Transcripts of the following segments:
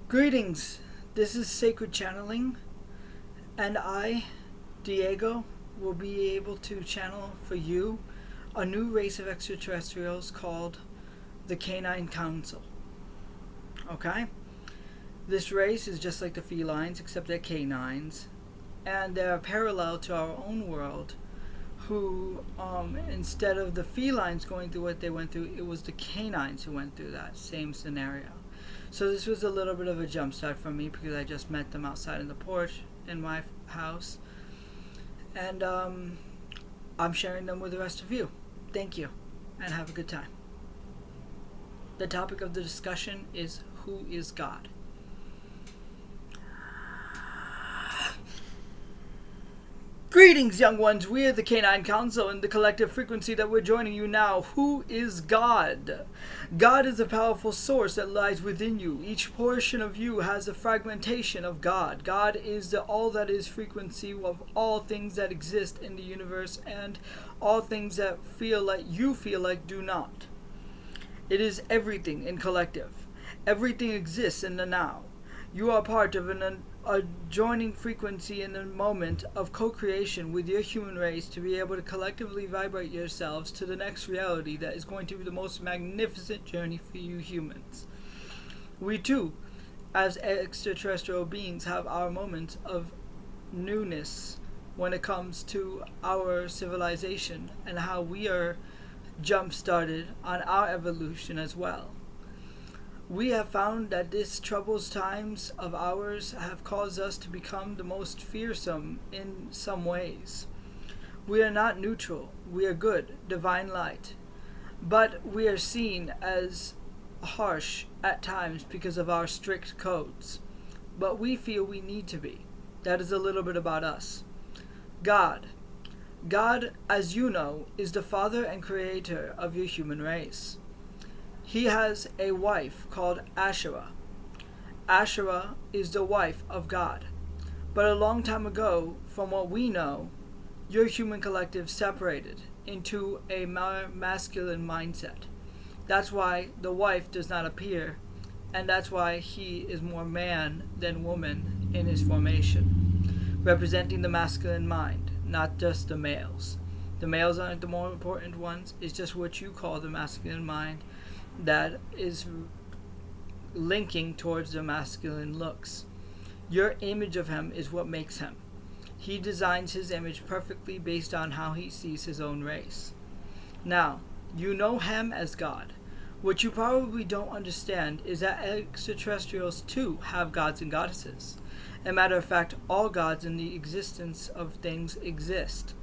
Greetings, this is Sacred Channeling, and I, Diego, will be able to channel for you a new race of extraterrestrials called the Canine Council. Okay? This race is just like the felines, except they're canines, and they're parallel to our own world, who, instead of the felines going through what they went through, it was the canines who went through that same scenario. So this was a little bit of a jump start for me because I just met them outside in the porch in my house. And I'm sharing them with the rest of you. Thank you, and have a good time. The topic of the discussion is, who is God? Greetings, young ones. We are the Canine Council, and the collective frequency that we're joining you now. Who is God? God is a powerful source that lies within you. Each portion of you has a fragmentation of God. God is the all that is frequency of all things that exist in the universe and all things that you feel like do not. It is everything in collective. Everything exists in the now. You are part of an adjoining frequency in a moment of co-creation with your human race to be able to collectively vibrate yourselves to the next reality that is going to be the most magnificent journey for you humans. We too, as extraterrestrial beings, have our moments of newness when it comes to our civilization and how we are jump-started on our evolution as well. We have found that these troublous times of ours have caused us to become the most fearsome in some ways. We are not neutral. We are good, divine light. But we are seen as harsh at times because of our strict codes. But we feel we need to be. That is a little bit about us. God. God, as you know, is the father and creator of your human race. He has a wife called Asherah. Asherah is the wife of God. But a long time ago, from what we know, your human collective separated into a masculine mindset. That's why the wife does not appear, and that's why he is more man than woman in his formation, representing the masculine mind, not just the males. The males aren't the more important ones, it's just what you call the masculine mind that is linking towards the masculine looks. Your image of him is what makes him. He designs his image perfectly based on how he sees his own race. Now, you know him as God. What you probably don't understand is that extraterrestrials too have gods and goddesses. As a matter of fact, all gods in the existence of things exist.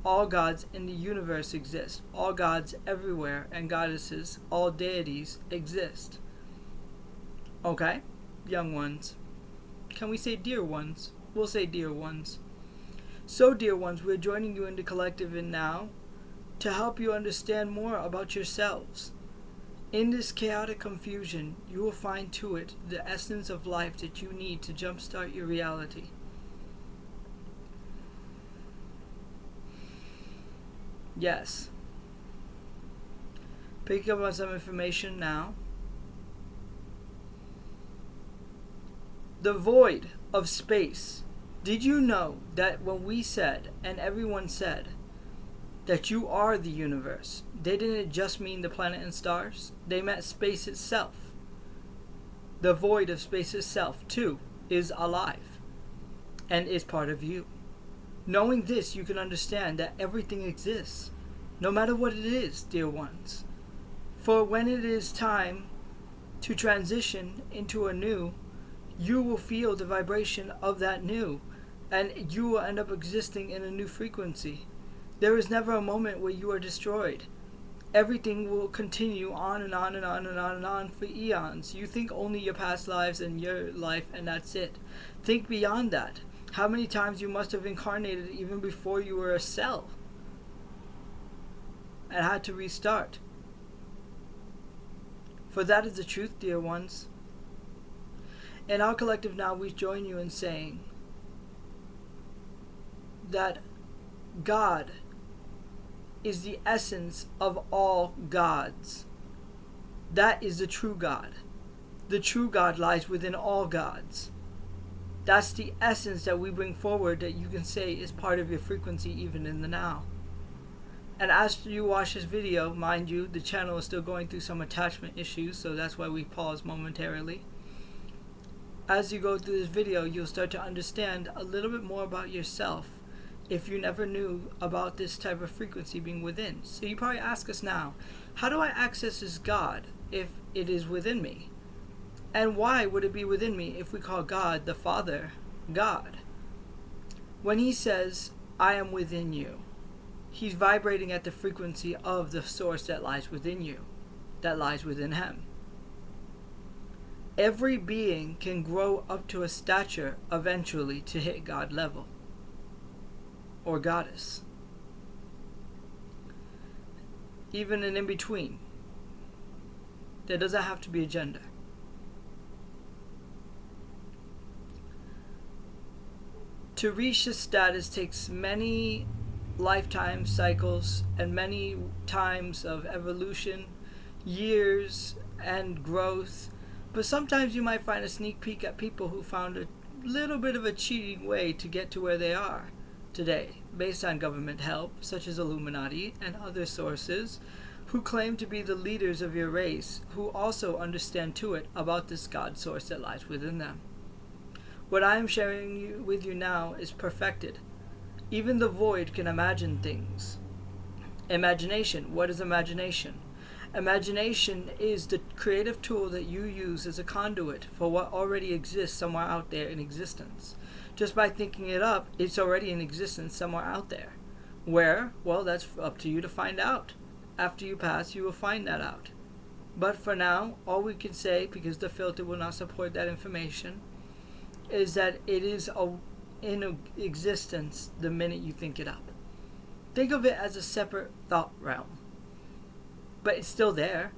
All gods in the universe exist. All gods everywhere and goddesses, all deities exist. Okay, young ones. Can we say dear ones? We'll say dear ones. So, dear ones, we're joining you in the collective in now to help you understand more about yourselves. In this chaotic confusion, you will find to it the essence of life that you need to jumpstart your reality. Yes. Pick up on some information now. The void of space. Did you know that when we said, and everyone said, that you are the universe, they didn't just mean the planet and stars? They meant space itself. The void of space itself, too, is alive and is part of you. Knowing this, you can understand that everything exists, no matter what it is, dear ones. For when it is time to transition into a new, you will feel the vibration of that new, and you will end up existing in a new frequency. There is never a moment where you are destroyed. Everything will continue on and on and on and on and on for eons. You think only your past lives and your life, and that's it. Think beyond that. How many times you must have incarnated even before you were a cell and had to restart. For that is the truth, dear ones. In our collective now, we join you in saying that God is the essence of all gods. That is the true God. The true God lies within all gods. That's the essence that we bring forward that you can say is part of your frequency even in the now. And as you watch this video, mind you, the channel is still going through some attachment issues, so that's why we pause momentarily. As you go through this video, you'll start to understand a little bit more about yourself if you never knew about this type of frequency being within. So you probably ask us now, how do I access this God if it is within me? And why would it be within me if we call God the Father God? When he says, I am within you, he's vibrating at the frequency of the source that lies within you, that lies within him. Every being can grow up to a stature eventually to hit God level, or goddess. Even an in-between. There doesn't have to be a gender. To reach this status takes many lifetime cycles and many times of evolution, years and growth, but sometimes you might find a sneak peek at people who found a little bit of a cheating way to get to where they are today, based on government help, such as Illuminati and other sources, who claim to be the leaders of your race, who also understand to it about this God source that lies within them. What I am sharing with you now is perfected. Even the void can imagine things. Imagination. What is imagination? Imagination is the creative tool that you use as a conduit for what already exists somewhere out there in existence. Just by thinking it up, it's already in existence somewhere out there. Where? Well, that's up to you to find out. After you pass, you will find that out. But for now, all we can say, because the filter will not support that information, is that it is in existence the minute you think it up. Think of it as a separate thought realm. But it's still there.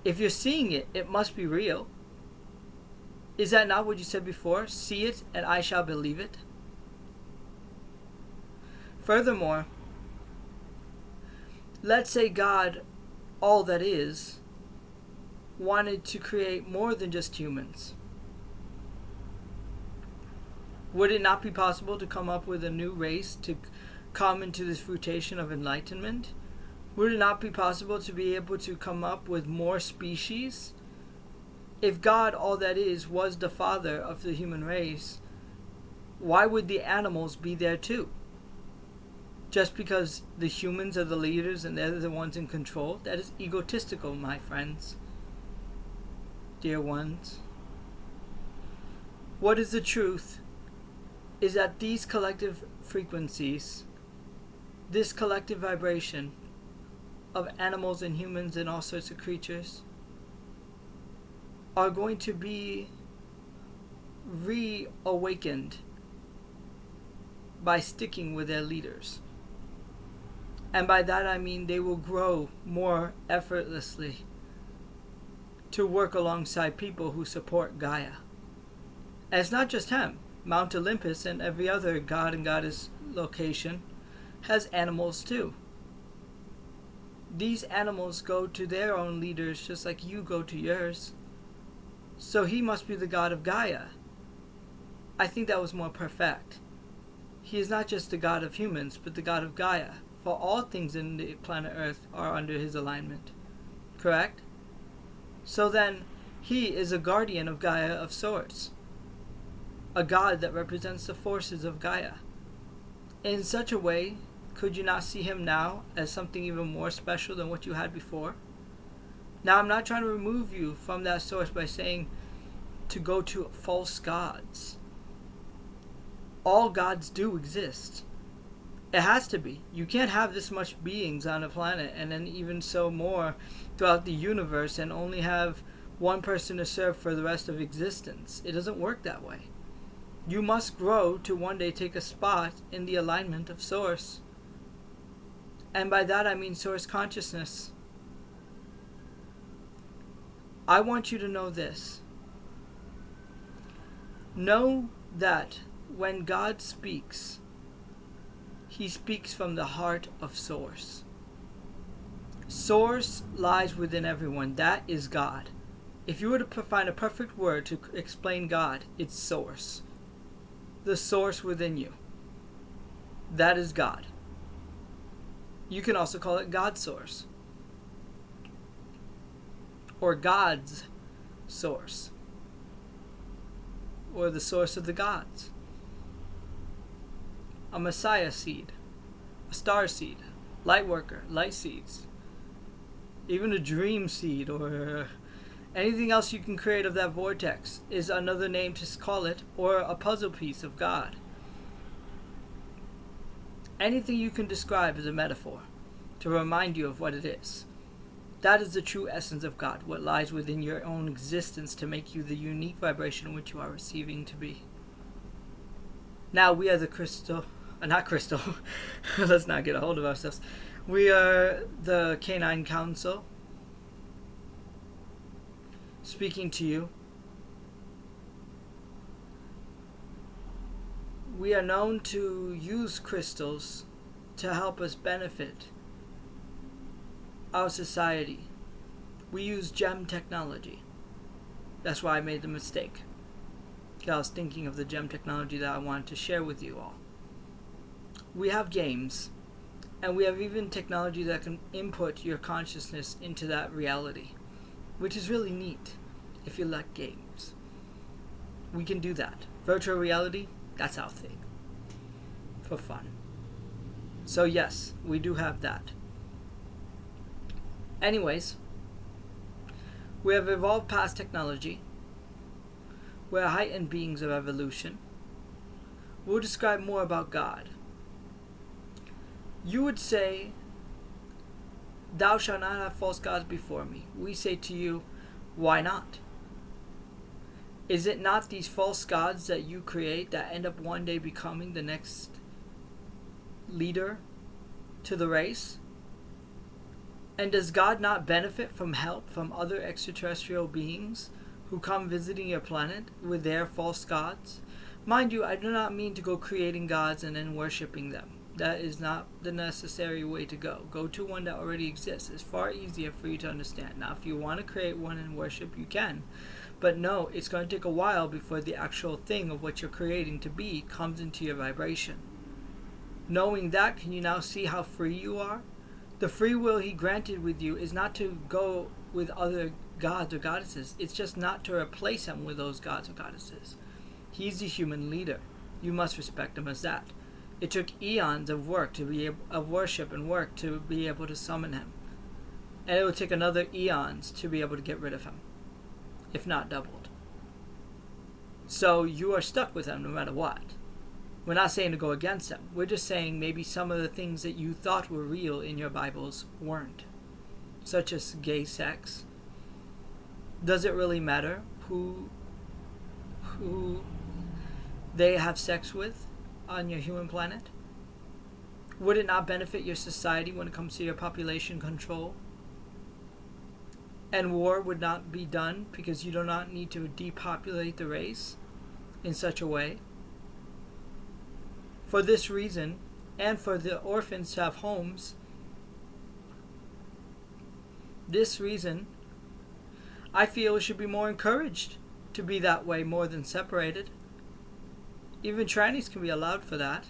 If you're seeing it, it must be real. Is that not what you said before? See it and I shall believe it. Furthermore, let's say God, all that is, wanted to create more than just humans. Would it not be possible to come up with a new race to come into this fruition of enlightenment? Would it not be possible to be able to come up with more species? If God, all that is, was the father of the human race, why would the animals be there too? Just because the humans are the leaders and they're the ones in control? That is egotistical, my friends. Dear ones. What is the truth? Is that these collective frequencies, this collective vibration of animals and humans and all sorts of creatures, are going to be reawakened by sticking with their leaders. And by that I mean they will grow more effortlessly to work alongside people who support Gaia. And it's not just him. Mount Olympus and every other god and goddess location has animals too. These animals go to their own leaders just like you go to yours. So he must be the god of Gaia. I think that was more perfect. He is not just the god of humans, but the god of Gaia. For all things in the planet Earth are under his alignment. Correct? So then, he is a guardian of Gaia of sorts. A god that represents the forces of Gaia. In such a way, could you not see him now as something even more special than what you had before? Now, I'm not trying to remove you from that source by saying to go to false gods. All gods do exist. It has to be. You can't have this much beings on a planet and then even so more throughout the universe and only have one person to serve for the rest of existence. It doesn't work that way. You must grow to one day take a spot in the alignment of Source. And by that I mean Source consciousness. I want you to know this. Know that when God speaks, he speaks from the heart of Source. Source lies within everyone. That is God. If you were to find a perfect word to explain God, it's source. The source within you. That is God. You can also call it God's source. Or God's source. Or the source of the gods. A Messiah seed. A star seed. Light worker. Light seeds. Even a dream seed or anything else you can create of that vortex is another name to call it, or a puzzle piece of God. Anything you can describe is a metaphor to remind you of what it is. That is the true essence of God, what lies within your own existence to make you the unique vibration which you are receiving to be. Now we are the crystal, not crystal, let's not get a hold of ourselves. We are the Canine Council, speaking to you. We are known to use crystals to help us benefit our society. We use gem technology. That's why I made the mistake. I was thinking of the gem technology that I wanted to share with you all. We have games, and we have even technology that can input your consciousness into that reality, which is really neat if you like games. We can do that. Virtual reality, that's our thing. For fun. So yes, we do have that. Anyways, we have evolved past technology. We're heightened beings of evolution. We'll describe more about God. You would say, "Thou shalt not have false gods before me." We say to you, why not? Is it not these false gods that you create that end up one day becoming the next leader to the race? And does God not benefit from help from other extraterrestrial beings who come visiting your planet with their false gods? Mind you, I do not mean to go creating gods and then worshipping them. That is not the necessary way to go. Go to one that already exists. It's far easier for you to understand. Now, if you want to create one and worship, you can. But no, it's going to take a while before the actual thing of what you're creating to be comes into your vibration. Knowing that, can you now see how free you are? The free will he granted with you is not to go with other gods or goddesses. It's just not to replace him with those gods or goddesses. He's the human leader. You must respect him as that. It took eons of work of worship and work to be able to summon him. And it will take another eons to be able to get rid of him, if not doubled. So you are stuck with him no matter what. We're not saying to go against him. We're just saying maybe some of the things that you thought were real in your Bibles weren't. Such as gay sex. Does it really matter who they have sex with on your human planet? Would it not benefit your society when it comes to your population control? And war would not be done because you do not need to depopulate the race in such a way. For this reason, and for the orphans to have homes, this reason, I feel it should be more encouraged to be that way more than separated. Even trannies can be allowed for that.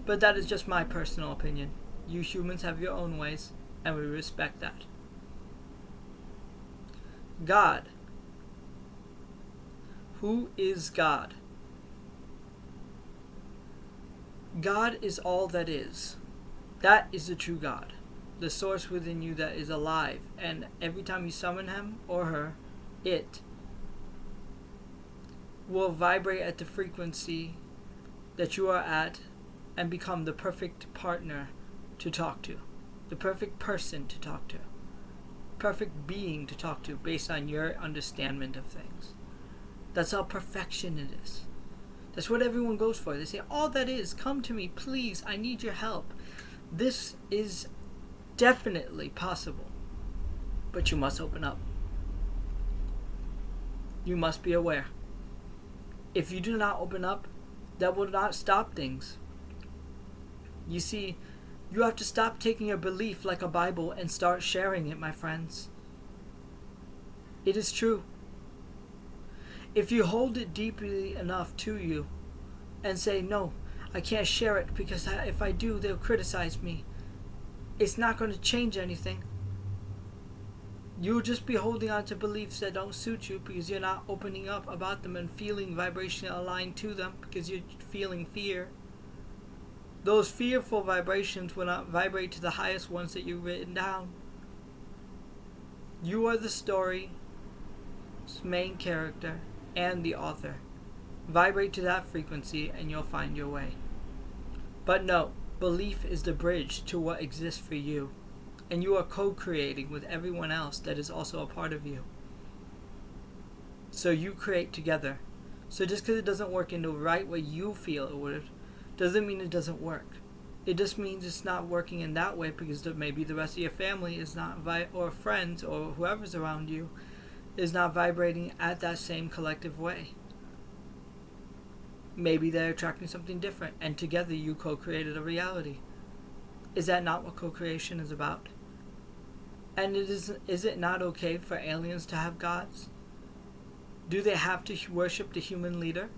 But that is just my personal opinion. You humans have your own ways, and we respect that. God. Who is God? God is all that is. That is the true God. The source within you that is alive. And every time you summon him or her, it will vibrate at the frequency that you are at and become the perfect partner to talk to. The perfect person to talk to. Perfect being to talk to based on your understanding of things. That's how perfection it is. That's what everyone goes for. They say, all that is, come to me, please, I need your help. This is definitely possible. But you must open up. You must be aware. If you do not open up, that will not stop things. You see, You have to stop taking your belief like a Bible and start sharing it, my friends. It is true. If you hold it deeply enough to you and say, no, I can't share it because if I do, they'll criticize me, it's not going to change anything. You'll just be holding on to beliefs that don't suit you because you're not opening up about them and feeling vibration aligned to them because you're feeling fear. Those fearful vibrations will not vibrate to the highest ones that you've written down. You are the story's main character and the author. Vibrate to that frequency and you'll find your way. But no, belief is the bridge to what exists for you. And you are co-creating with everyone else that is also a part of you. So you create together. So just because it doesn't work in the right way you feel it would, doesn't mean it doesn't work. It just means it's not working in that way because maybe the rest of your family is not, or friends or whoever's around you, is not vibrating at that same collective way. Maybe they're attracting something different, and together you co-created a reality. Is that not what co-creation is about? And is it not okay for aliens to have gods? Do they have to worship the human leader?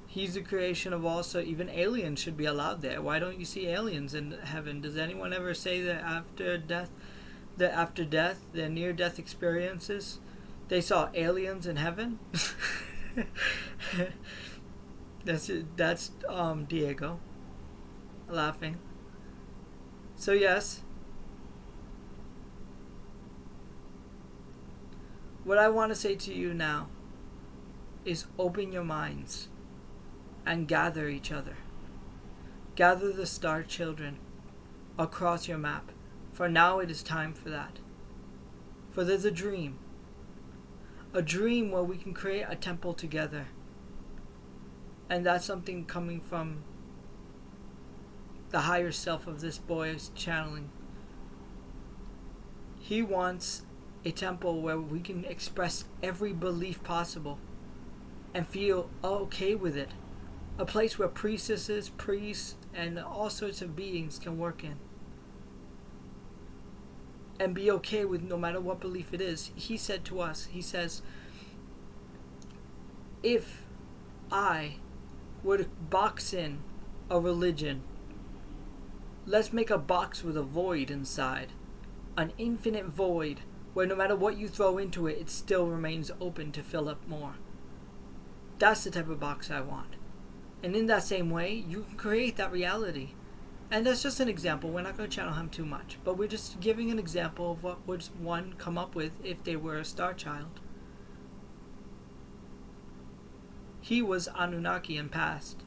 He's the creation of all, so even aliens should be allowed there. Why don't you see aliens in heaven? Does anyone ever say that after death, their near-death experiences, they saw aliens in heaven? That's Diego laughing. So yes, what I want to say to you now is open your minds and gather each other. Gather the star children across your map, for now it is time for that. For there's a dream where we can create a temple together. And that's something coming from the higher self of this boy's channeling. He wants a temple where we can express every belief possible and feel okay with it. A place where priestesses, priests, and all sorts of beings can work in. And be okay with no matter what belief it is. He said to us, he says, if I were to box in a religion, let's make a box with a void inside. An infinite void where no matter what you throw into it, it still remains open to fill up more. That's the type of box I want. And in that same way, you can create that reality. And that's just an example. We're not going to channel him too much. But we're just giving an example of what would one come up with if they were a star child. He was Anunnaki in past.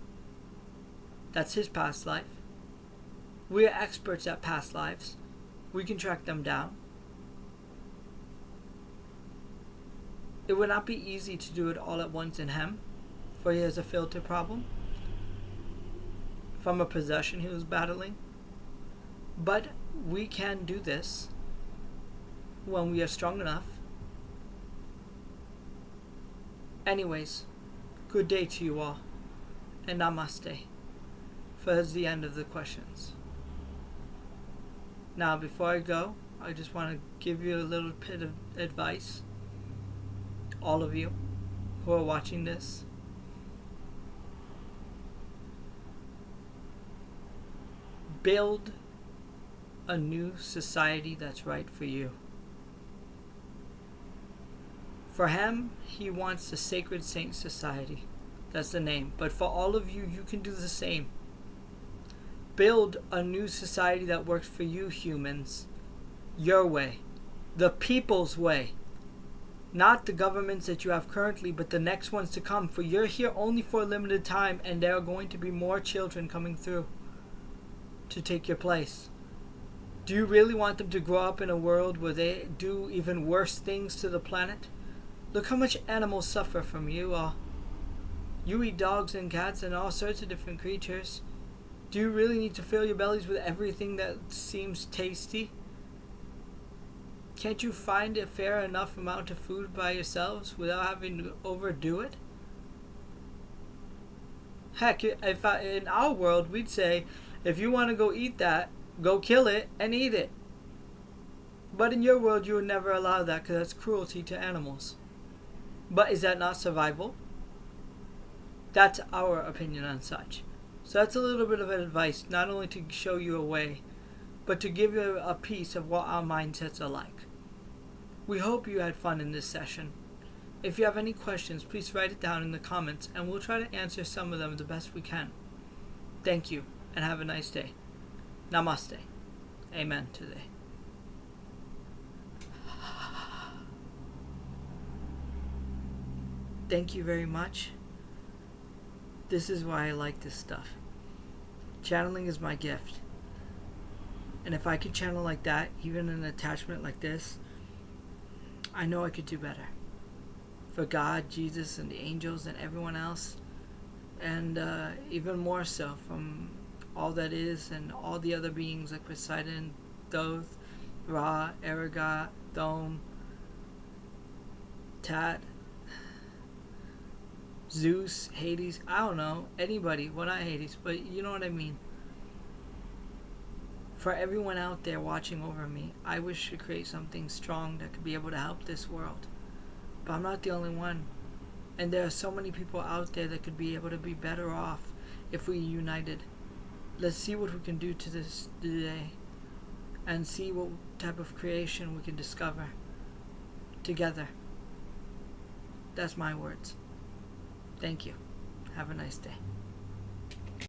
That's his past life. We're experts at past lives. We can track them down. It would not be easy to do it all at once in him, for he has a filter problem from a possession he was battling. But we can do this when we are strong enough. Anyways, good day to you all, and namaste, for that's the end of the questions. Now, before I go, I just want to give you a little bit of advice, all of you who are watching this. Build a new society that's right for you. For him, he wants the Sacred Saint Society. That's the name. But for all of you, you can do the same. Build a new society that works for you humans. Your way. The people's way. Not the governments that you have currently, but the next ones to come. For you're here only for a limited time, and there are going to be more children coming through to take your place. Do you really want them to grow up in a world where they do even worse things to the planet? Look how much animals suffer from you all. You eat dogs and cats and all sorts of different creatures. Do you really need to fill your bellies with everything that seems tasty? Can't you find a fair enough amount of food by yourselves without having to overdo it? Heck, in our world, we'd say, If you want to go eat that, go kill it and eat it. But in your world, you would never allow that because that's cruelty to animals. But is that not survival? That's our opinion on such. So that's a little bit of advice, not only to show you a way, but to give you a piece of what our mindsets are like. We hope you had fun in this session. If you have any questions, please write it down in the comments, and we'll try to answer some of them the best we can. Thank you, and have a nice day. Namaste. Amen today. Thank you very much. This is why I like this stuff. Channeling is my gift. And if I could channel like that, even an attachment like this, I know I could do better. For God, Jesus, and the angels, and everyone else. And even more so from all that is and all the other beings like Poseidon, Thoth, Ra, Eragat, Thome, Tat, Zeus, Hades, I don't know, anybody, well not Hades, but you know what I mean. For everyone out there watching over me, I wish to create something strong that could be able to help this world. But I'm not the only one. And there are so many people out there that could be able to be better off if we united. Let's see what we can do to this today and see what type of creation we can discover together. That's my words. Thank you. Have a nice day.